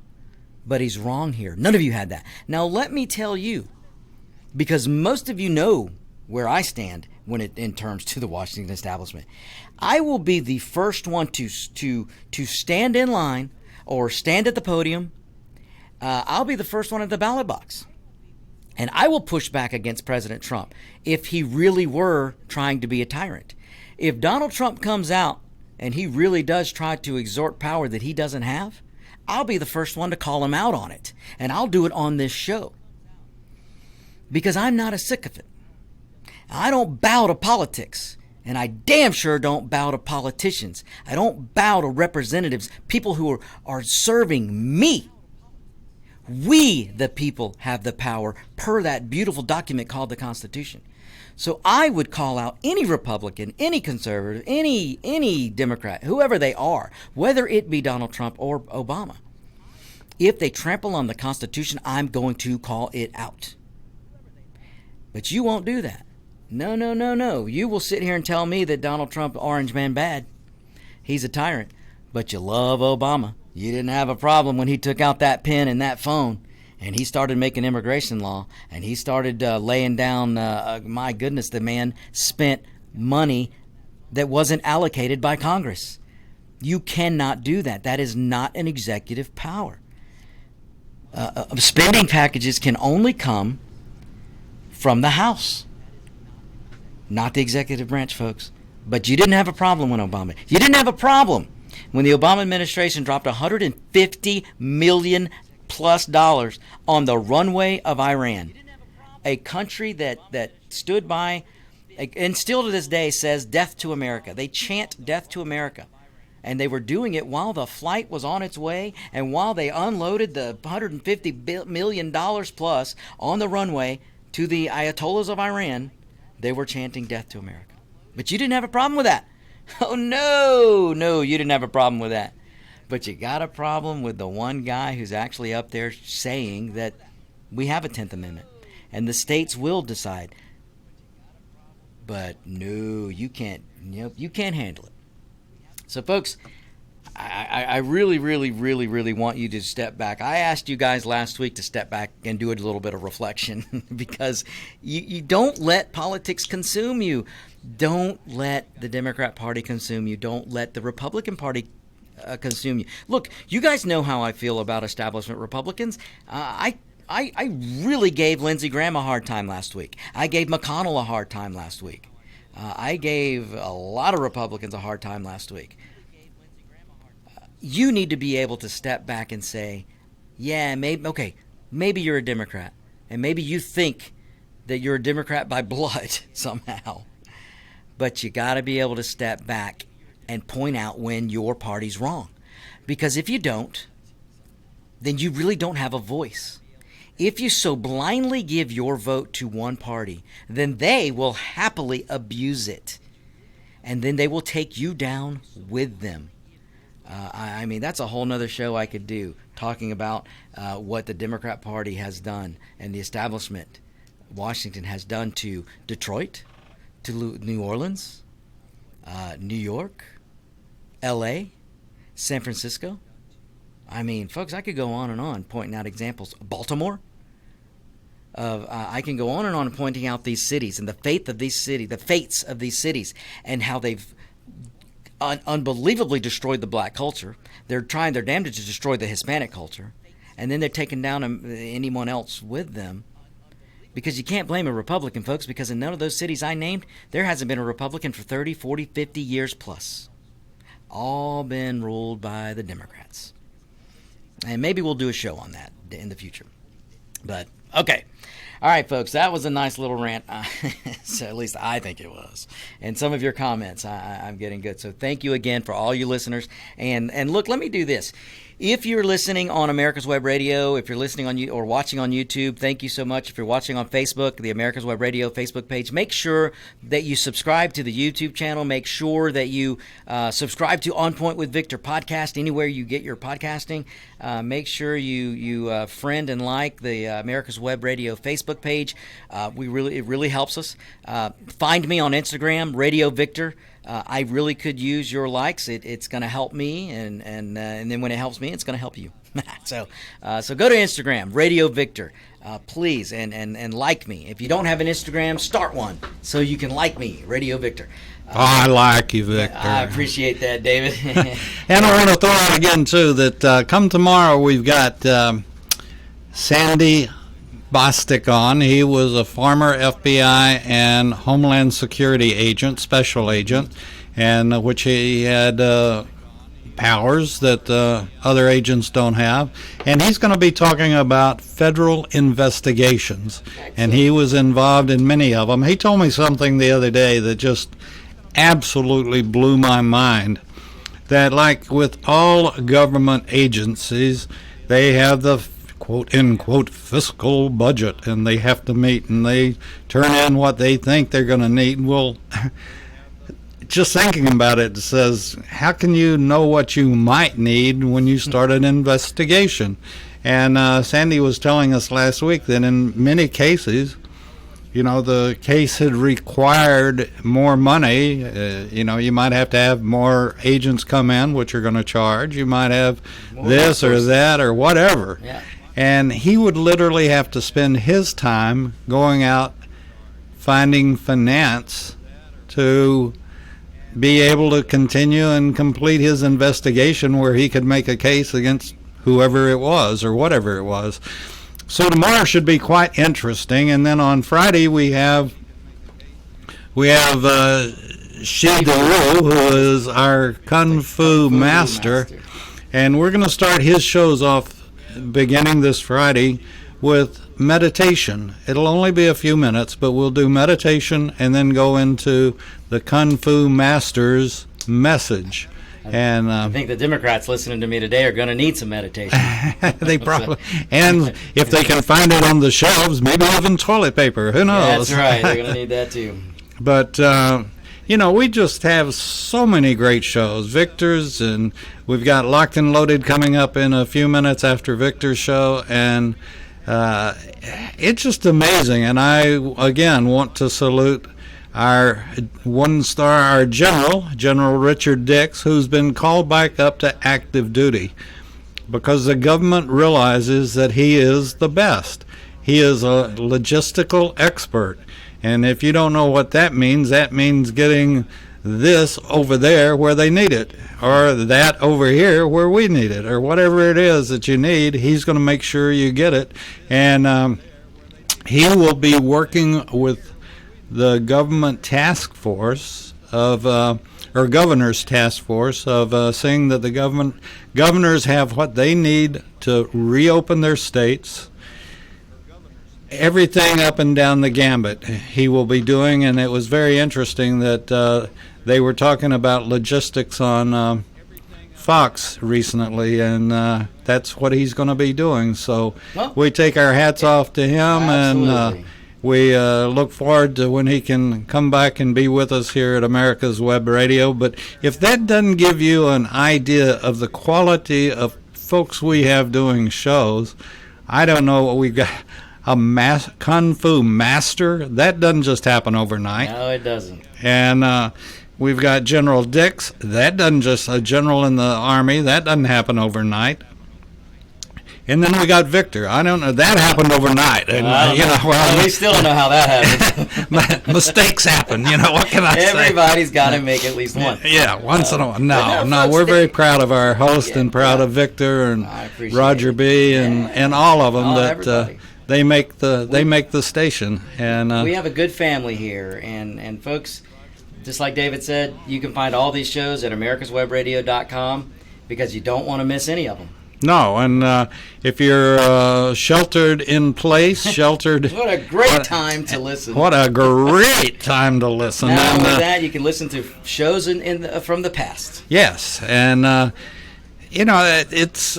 [SPEAKER 1] but he's wrong here. None of you had that. Now let me tell you, because most of you know where I stand in terms to the Washington establishment. I will be the first one to stand in line or stand at the podium. I'll be the first one at the ballot box. And I will push back against President Trump if he really were trying to be a tyrant. If Donald Trump comes out and he really does try to exert power that he doesn't have, I'll be the first one to call him out on it. And I'll do it on this show. Because I'm not a sycophant. I don't bow to politics. And I damn sure don't bow to politicians. I don't bow to representatives, people who are serving me. We, the people, have the power per that beautiful document called the Constitution. So I would call out any Republican, any conservative, any Democrat, whoever they are, whether it be Donald Trump or Obama. If they trample on the Constitution, I'm going to call it out. But you won't do that. No. You will sit here and tell me that Donald Trump, orange man bad. He's a tyrant. But you love Obama. You didn't have a problem when he took out that pen and that phone and he started making immigration law and he started laying down, my goodness, the man spent money that wasn't allocated by Congress. You cannot do that. That is not an executive power. Spending packages can only come from the House, not the executive branch, folks. But you didn't have a problem when Obama. You didn't have a problem when the Obama administration dropped $150 million plus on the runway of Iran, a country that stood by and still to this day says death to America. They chant death to America. And they were doing it while the flight was on its way and while they unloaded the $150 million plus on the runway to the Ayatollahs of Iran. They were chanting death to America. But you didn't have a problem with that. Oh, no, you didn't have a problem with that. But you got a problem with the one guy who's actually up there saying that we have a 10th Amendment and the states will decide. But no, you can't handle it. So, folks, I really want you to step back. I asked you guys last week to step back and do a little bit of reflection because you don't let politics consume you. Don't let the Democrat Party consume you. Don't let the Republican Party consume you. Look, you guys know how I feel about establishment Republicans. I really gave Lindsey Graham a hard time last week. I gave McConnell a hard time last week. I gave a lot of Republicans a hard time last week. You need to be able to step back and say, yeah, maybe you're a Democrat, and maybe you think that you're a Democrat by blood somehow. But you got to be able to step back and point out when your party's wrong. Because if you don't, then you really don't have a voice. If you so blindly give your vote to one party, then they will happily abuse it. And then they will take you down with them. I mean, that's a whole nother show I could do, talking about what the Democrat Party has done and the establishment, Washington, has done to Detroit, to New Orleans, New York, L.A., San Francisco. I mean, folks, I could go on pointing out examples. Baltimore. I can go on and on pointing out these cities and the fates of these cities, and how they've unbelievably destroyed the black culture. They're trying their damnedest to destroy the Hispanic culture, and then they're taking down anyone else with them. Because you can't blame a Republican, folks, because in none of those cities I named, there hasn't been a Republican for 30, 40, 50 years plus. All been ruled by the Democrats. And maybe we'll do a show on that in the future. But, okay. All right, folks, that was a nice little rant. So at least I think it was. And some of your comments, I'm getting good. So thank you again for all you listeners. And look, let me do this. If you're listening on America's Web Radio, if you're listening on or watching on YouTube, thank you so much. If you're watching on Facebook, the America's Web Radio Facebook page, make sure that you subscribe to the YouTube channel. Make sure that you subscribe to On Point with Victor podcast anywhere you get your podcasting. Make sure you friend and like the America's Web Radio Facebook page. It really helps us. Find me on Instagram, Radio Victor. I really could use your likes. It's going to help me, and then when it helps me, it's going to help you. So go to Instagram, Radio Victor, please, and like me. If you don't have an Instagram, start one so you can like me, Radio Victor.
[SPEAKER 2] I like you, Victor.
[SPEAKER 1] I appreciate that, David.
[SPEAKER 2] And I want to throw out again, too, that come tomorrow we've got Sandy Bostic on. He was a former FBI and Homeland Security agent, special agent, and which he had powers that other agents don't have. And he's going to be talking about federal investigations. Excellent. And he was involved in many of them. He told me something the other day that just absolutely blew my mind. That like with all government agencies, they have the quote, end quote, fiscal budget, and they have to meet, and they turn in what they think they're going to need. Well, just thinking about it says, how can you know what you might need when you start an investigation? And Sandy was telling us last week that in many cases, the case had required more money. You might have to have more agents come in, which are going to charge. You might have more this or that or whatever. Yeah. And he would literally have to spend his time going out finding finance to be able to continue and complete his investigation where he could make a case against whoever it was or whatever it was. So tomorrow should be quite interesting. And then on Friday we have Shi Daru, who is our Kung Fu master. And we're going to start his shows off beginning this Friday with meditation. It'll only be a few minutes, but we'll do meditation and then go into the Kung Fu Master's message. And
[SPEAKER 1] I think the Democrats listening to me today are going to need some meditation.
[SPEAKER 2] They probably, and if they can find it on the shelves, maybe even toilet paper. Who knows?
[SPEAKER 1] That's right. They're going to need that too.
[SPEAKER 2] But we just have so many great shows. Victor's, and we've got Locked and Loaded coming up in a few minutes after Victor's show, and it's just amazing. And I, again, want to salute our our General Richard Dix, who's been called back up to active duty because the government realizes that he is the best. He is a logistical expert. And if you don't know what that means getting this over there where they need it, or that over here where we need it, or whatever it is that you need, he's going to make sure you get it. And he will be working with the government task force or governor's task force of seeing that the governors have what they need to reopen their states everything up and down the gambit he will be doing, and it was very interesting that they were talking about logistics on Fox recently, and that's what he's going to be doing. So we take our hats off to him, and we look forward to when he can come back and be with us here at America's Web Radio. But if that doesn't give you an idea of the quality of folks we have doing shows, I don't know what we've got. A Kung Fu master, that doesn't just happen overnight.
[SPEAKER 1] No, it doesn't.
[SPEAKER 2] And we've got General Dix, that doesn't just, a general in the Army, that doesn't happen overnight. And then we got Victor. I don't know, that happened overnight. And,
[SPEAKER 1] we still don't know how that happened.
[SPEAKER 2] Mistakes happen, what can I say?
[SPEAKER 1] Everybody's got to make at least one.
[SPEAKER 2] Yeah, once in a while. No, we're very proud of our host and proud of Victor and Roger B. and all of them that they make the station. And
[SPEAKER 1] we have a good family here, and folks, just like David said, you can find all these shows at americaswebradio.com because you don't want to miss any of them.
[SPEAKER 2] No, and if you're sheltered in place,
[SPEAKER 1] what a great time to listen.
[SPEAKER 2] What a great time to listen.
[SPEAKER 1] Not only that, you can listen to shows from the past.
[SPEAKER 2] Yes, and it's.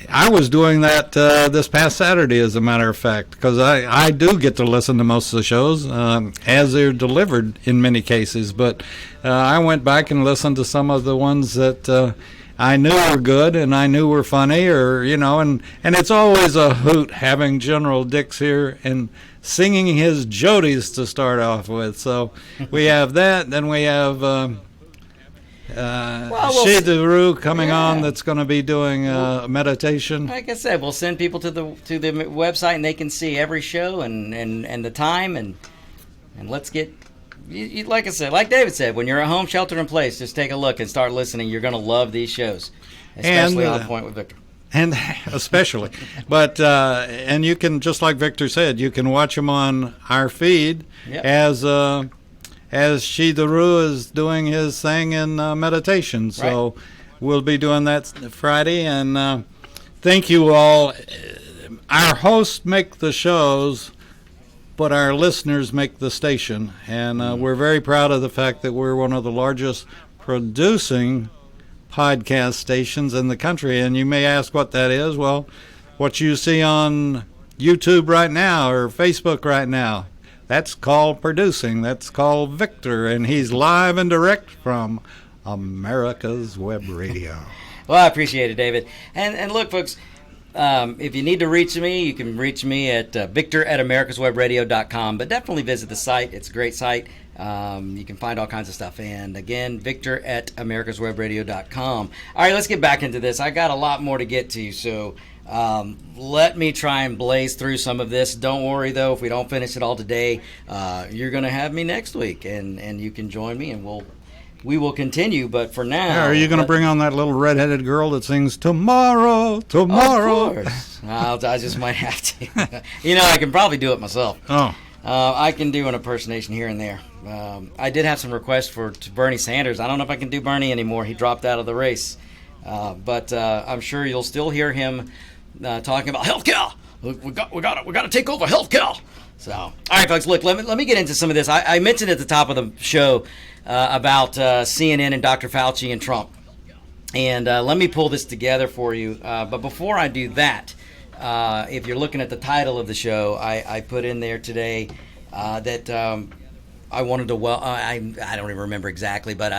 [SPEAKER 2] I was doing that this past Saturday, as a matter of fact, because I do get to listen to most of the shows as they're delivered in many cases. But I went back and listened to some of the ones that I knew were good and I knew were funny, and it's always a hoot having General Dix here and singing his jodies to start off with. So we have that. Then we have Shea DeRue coming on, that's going to be doing meditation.
[SPEAKER 1] Like I said, we'll send people to the website and they can see every show and the time and let's get. Like I said, like David said, when you're at home, shelter in place, just take a look and start listening. You're going to love these shows, especially On Point with Victor.
[SPEAKER 2] And especially, but and you can, just like Victor said, you can watch them on our feed as Shea DeRue is doing his thing in meditation. So we'll be doing that Friday, and thank you all. Our hosts make the shows, but our listeners make the station, and we're very proud of the fact that we're one of the largest producing podcast stations in the country. And you may ask what that is. Well, what you see on YouTube right now or Facebook right now, that's called producing. That's called Victor, and he's live and direct from America's Web Radio.
[SPEAKER 1] Well, I appreciate it, David. And look, folks, if you need to reach me, you can reach me at victor@americaswebradio.com. But definitely visit the site. It's a great site. You can find all kinds of stuff. And again, victor@americaswebradio.com. All right, let's get back into this. I got a lot more to get to, so let me try and blaze through some of this. Don't worry, though, if we don't finish it all today, you're going to have me next week, and you can join me, and we will continue. But for now,
[SPEAKER 2] are you going to bring on that little redheaded girl that sings "Tomorrow, Tomorrow"?
[SPEAKER 1] Of course. I just might have to. I can probably do it myself.
[SPEAKER 2] Oh.
[SPEAKER 1] I can do an impersonation here and there. I did have some requests to Bernie Sanders. I don't know if I can do Bernie anymore. He dropped out of the race. But I'm sure you'll still hear him talking about healthcare. We got to take over healthcare. So, all right, folks. Look, let me get into some of this. I mentioned at the top of the show about CNN and Dr. Fauci and Trump, and let me pull this together for you. But before I do that, if you're looking at the title of the show, I put in there today that I wanted to. I don't even remember exactly, but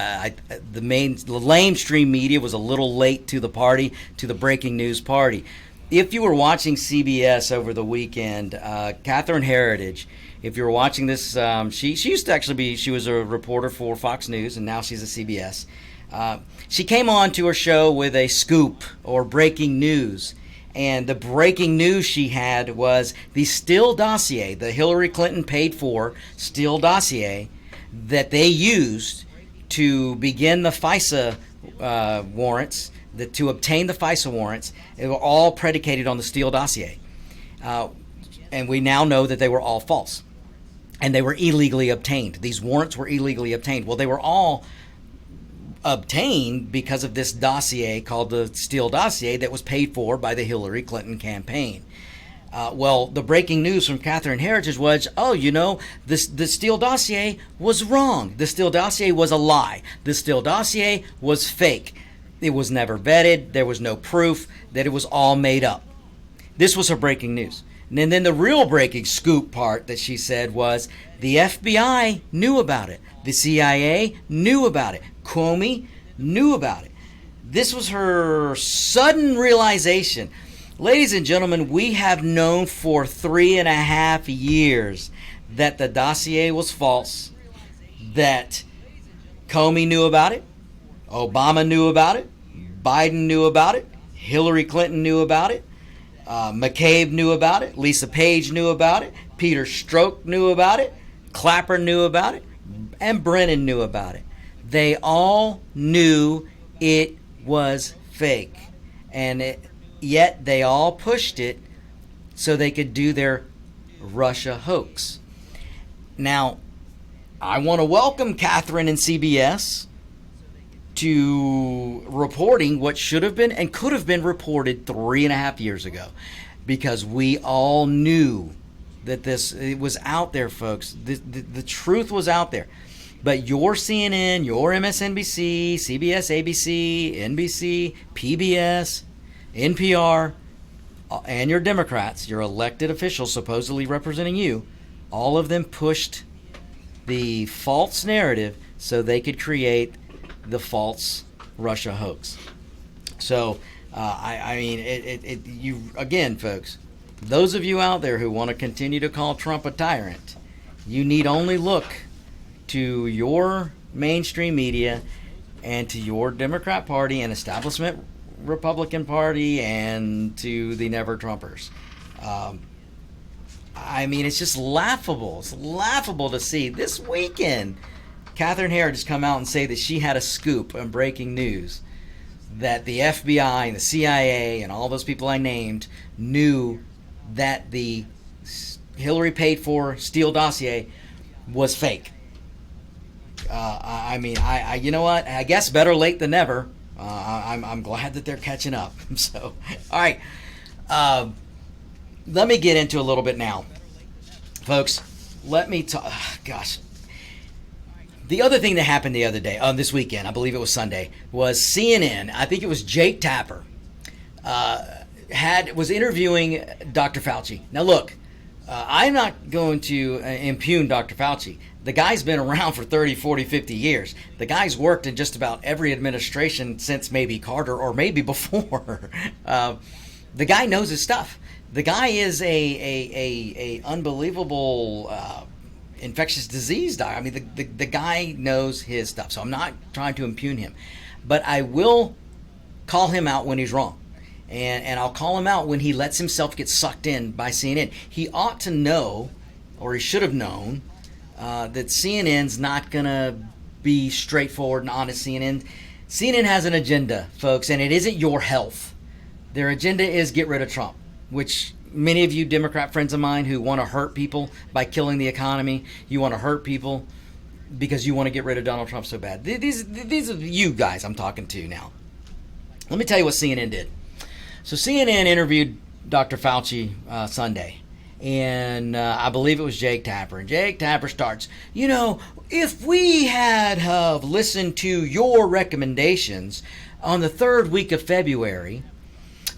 [SPEAKER 1] the mainstream media was a little late to the party, to the breaking news party. If you were watching CBS over the weekend, Catherine Heritage, if you were watching this, she used to actually she was a reporter for Fox News, and now she's at CBS. She came on to her show with a scoop or breaking news. And the breaking news she had was the Steele dossier, the Hillary Clinton paid for Steele dossier that they used to begin the FISA warrants, to obtain the FISA warrants. They were all predicated on the Steele dossier. And we now know that they were all false. And they were illegally obtained. These warrants were illegally obtained. Well, they were all obtained because of this dossier called the Steele dossier that was paid for by the Hillary Clinton campaign. Well, the breaking news from Catherine Heritage was, the Steele dossier was wrong. The Steele dossier was a lie. The Steele dossier was fake. It was never vetted. There was no proof that it was all made up. This was her breaking news. And then the real breaking scoop part that she said was the FBI knew about it. The CIA knew about it. Comey knew about it. This was her sudden realization. Ladies and gentlemen, we have known for 3.5 years that the dossier was false, that Comey knew about it, Obama knew about it, Biden knew about it, Hillary Clinton knew about it, McCabe knew about it, Lisa Page knew about it, Peter Strzok knew about it, Clapper knew about it, and Brennan knew about it. They all knew it was fake, and yet they all pushed it so they could do their Russia hoax. Now, I want to welcome Catherine and CBS to reporting what should have been and could have been reported 3.5 years ago, because we all knew that it was out there, folks. The truth was out there. But your CNN, your MSNBC, CBS, ABC, NBC, PBS, NPR, and your Democrats, your elected officials supposedly representing you, all of them pushed the false narrative so they could create the false Russia hoax. So, you again, folks, those of you out there who want to continue to call Trump a tyrant, you need only look to your mainstream media and to your Democrat Party and establishment Republican Party and to the Never-Trumpers. It's just laughable. It's laughable to see this weekend Catherine Heritage come out and say that she had a scoop on breaking news that the FBI and the CIA and all those people I named knew that the Hillary paid for Steele dossier was fake. You know what? I guess better late than never. I'm glad that they're catching up. So, all right. Let me get into a little bit now, folks. Let me talk. Gosh, the other thing that happened the other day, this weekend, I believe it was Sunday, was CNN. I think it was Jake Tapper was interviewing Dr. Fauci. Now, look, I'm not going to impugn Dr. Fauci. The guy's been around for 30, 40, 50 years. The guy's worked in just about every administration since maybe Carter or maybe before. The guy knows his stuff. The guy is a unbelievable infectious disease doctor. I mean, the guy knows his stuff. So I'm not trying to impugn him. But I will call him out when he's wrong. And I'll call him out when he lets himself get sucked in by CNN. He ought to know, or he should have known, that CNN's not going to be straightforward and honest. CNN has an agenda, folks, and it isn't your health. Their agenda is get rid of Trump, which many of you Democrat friends of mine who want to hurt people by killing the economy, you want to hurt people because you want to get rid of Donald Trump so bad. These are you guys I'm talking to now. Let me tell you what CNN did. So CNN interviewed Dr. Fauci Sunday. And I believe it was Jake Tapper. And Jake Tapper starts, if we had have listened to your recommendations on the 3rd week of February,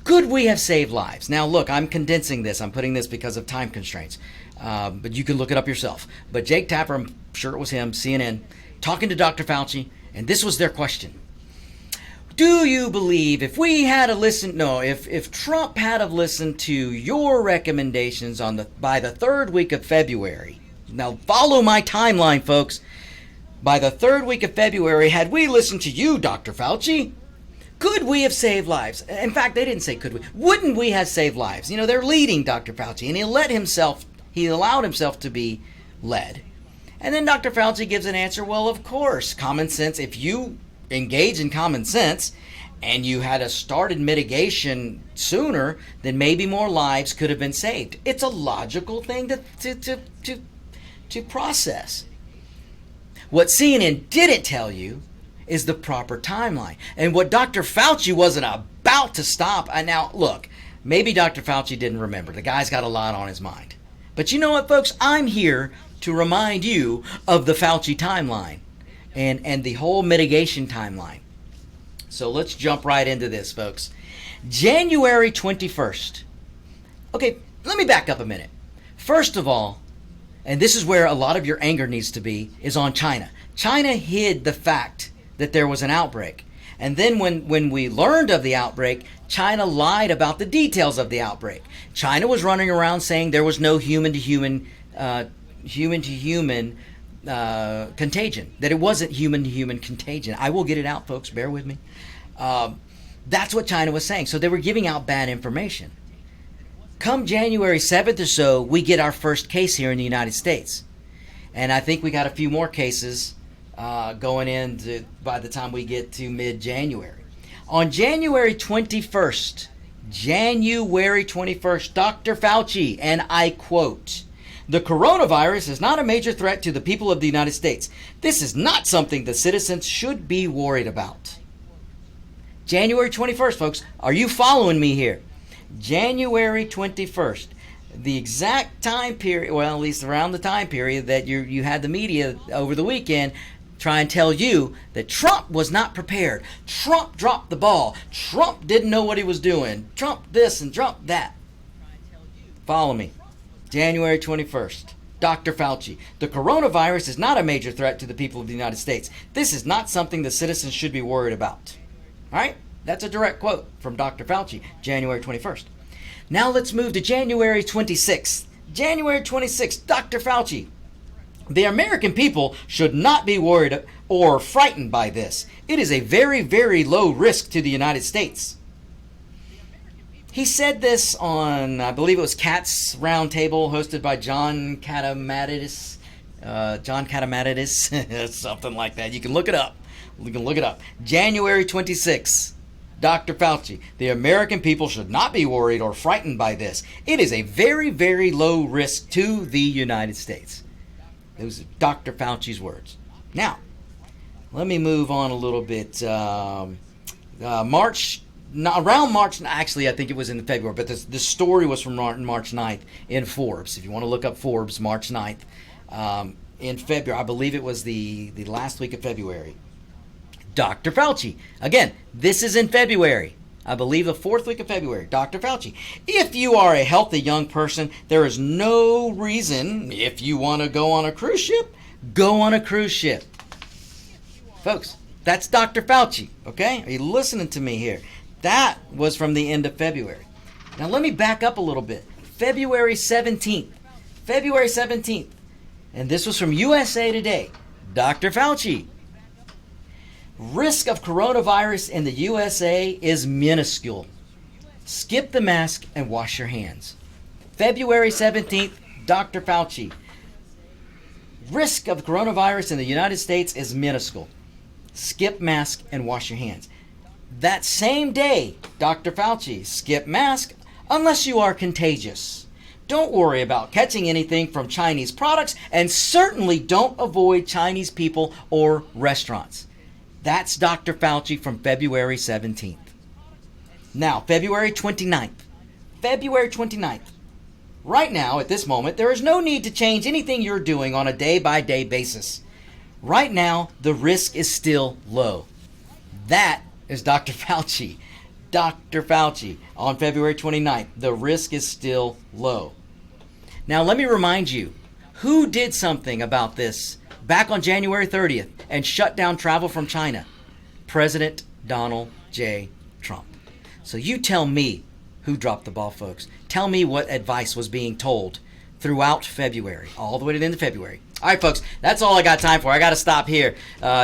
[SPEAKER 1] could we have saved lives? Now, look, I'm condensing this. I'm putting this because of time constraints. But you can look it up yourself. But Jake Tapper, I'm sure it was him, CNN, talking to Dr. Fauci, and this was their question. Do you believe if Trump had have listened to your recommendations by the 3rd week of February, now follow my timeline, folks. By the 3rd week of February, had we listened to you, Dr. Fauci, could we have saved lives? In fact, they didn't say could we. Wouldn't we have saved lives? They're leading Dr. Fauci, and he allowed himself to be led. And then Dr. Fauci gives an answer, well, of course, common sense, if you engage in common sense and you had a started mitigation sooner, then maybe more lives could have been saved. It's a logical thing to process. What CNN didn't tell you is the proper timeline. And what Dr. Fauci wasn't about to stop. And now, look, maybe Dr. Fauci didn't remember. The guy's got a lot on his mind. But you know what, folks? I'm here to remind you of the Fauci timeline and the whole mitigation timeline. So let's jump right into this, folks. January 21st. Okay, let me back up a minute. First of all, and this is where a lot of your anger needs to be, is on China. China hid the fact that there was an outbreak. And then when we learned of the outbreak, China lied about the details of the outbreak. China was running around saying there was no human-to-human contagion, that it wasn't human-to-human contagion. I will get it out, folks. Bear with me. That's what China was saying. So they were giving out bad information. Come January 7th or so, we get our first case here in the United States. And I think we got a few more cases going in by the time we get to mid-January. On January 21st, Dr. Fauci, and I quote, "The coronavirus is not a major threat to the people of the United States. This is not something the citizens should be worried about." January 21st, folks. Are you following me here? January 21st. The exact time period, well, at least around the time period that you had the media over the weekend try and tell you that Trump was not prepared. Trump dropped the ball. Trump didn't know what he was doing. Trump this and Trump that. Follow me. January 21st. Dr. Fauci. "The coronavirus is not a major threat to the people of the United States. This is not something the citizens should be worried about." All right? That's a direct quote from Dr. Fauci, January 21st. Now let's move to January 26th. January 26th, Dr. Fauci. "The American people should not be worried or frightened by this. It is a very, very low risk to the United States." He said this on, I believe it was Cat's Roundtable, hosted by John Catamatides. Something like that. You can look it up. January 26th. Dr. Fauci, "The American people should not be worried or frightened by this. It is a very, very low risk to the United States." Those are Dr. Fauci's words. Now, let me move on a little bit. Around March, actually I think it was in February, but the story was from March 9th in Forbes. If you want to look up Forbes, March 9th. In February, I believe it was the last week of February. Dr. Fauci. Again, this is in February. I believe the 4th week of February. Dr. Fauci. "If you are a healthy young person, there is no reason, if you want to go on a cruise ship, go on a cruise ship." Folks, that's Dr. Fauci, okay? Are you listening to me here? That was from the end of February. Now let me back up a little bit. February 17th. And this was from USA Today. Dr. Fauci. "Risk of coronavirus in the USA is minuscule. Skip the mask and wash your hands." February 17th, Dr. Fauci. "Risk of coronavirus in the United States is minuscule. Skip mask and wash your hands." That same day, Dr. Fauci. "Skip mask unless you are contagious. Don't worry about catching anything from Chinese products, and certainly don't avoid Chinese people or restaurants." That's Dr. Fauci from February 17th. Now, February 29th. Right now, at this moment, there is no need to change anything you're doing on a day-by-day basis. Right now, the risk is still low. That is Dr. Fauci. Dr. Fauci on February 29th. The risk is still low. Now, let me remind you, who did something about this back on January 30th and shut down travel from China? President Donald J. Trump. So you tell me who dropped the ball, folks. Tell me what advice was being told throughout February, all the way to the end of February. All right, folks, that's all I got time for. I got to stop here.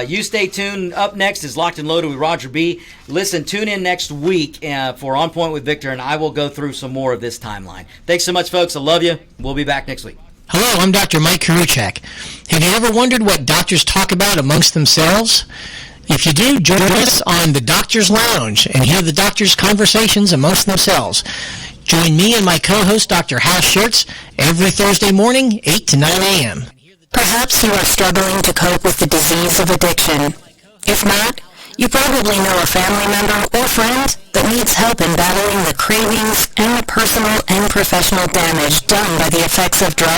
[SPEAKER 1] You stay tuned. Up next is Locked and Loaded with Roger B. Listen, tune in next week for On Point with Victor, and I will go through some more of this timeline. Thanks so much, folks. I love you. We'll be back next week.
[SPEAKER 6] Hello, I'm Dr. Mike Karuchak. Have you ever wondered what doctors talk about amongst themselves? If you do, join us on the Doctor's Lounge and hear the doctors' conversations amongst themselves. Join me and my co-host, Dr. Hal Schertz, every Thursday morning, 8 to 9 a.m.
[SPEAKER 4] Perhaps you are struggling to cope with the disease of addiction. If not, you probably know a family member or friend that needs help in battling the cravings and and the personal and professional damage done by the effects of drugs